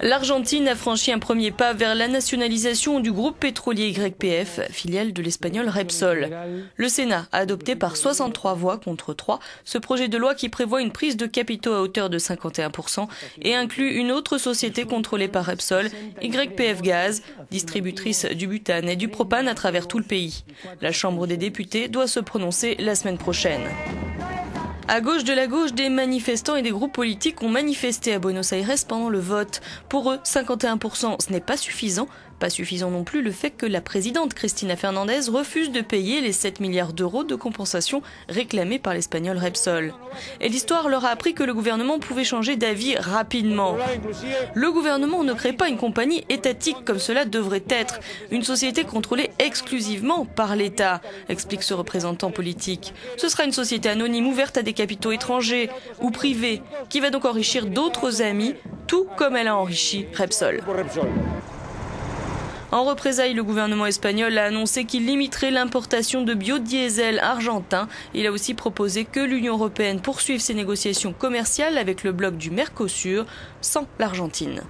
L'Argentine a franchi un premier pas vers la nationalisation du groupe pétrolier YPF, filiale de l'espagnol Repsol. Le Sénat a adopté par 63 voix contre 3 ce projet de loi qui prévoit une prise de capitaux à hauteur de 51% et inclut une autre société contrôlée par Repsol, YPF Gaz, distributrice du butane et du propane à travers tout le pays. La Chambre des députés doit se prononcer la semaine prochaine. À gauche de la gauche, des manifestants et des groupes politiques ont manifesté à Buenos Aires pendant le vote. Pour eux, 51%, ce n'est pas suffisant. Pas suffisant non plus le fait que la présidente Cristina Fernandez refuse de payer les 7 milliards d'euros de compensation réclamés par l'espagnol Repsol. Et l'histoire leur a appris que le gouvernement pouvait changer d'avis rapidement. Le gouvernement ne crée pas une compagnie étatique comme cela devrait être, une société contrôlée exclusivement par l'État, explique ce représentant politique. Ce sera une société anonyme ouverte à des capitaux étrangers ou privés, qui va donc enrichir d'autres amis, tout comme elle a enrichi Repsol. En représailles, le gouvernement espagnol a annoncé qu'il limiterait l'importation de biodiesel argentin. Il a aussi proposé que l'Union européenne poursuive ses négociations commerciales avec le bloc du Mercosur sans l'Argentine.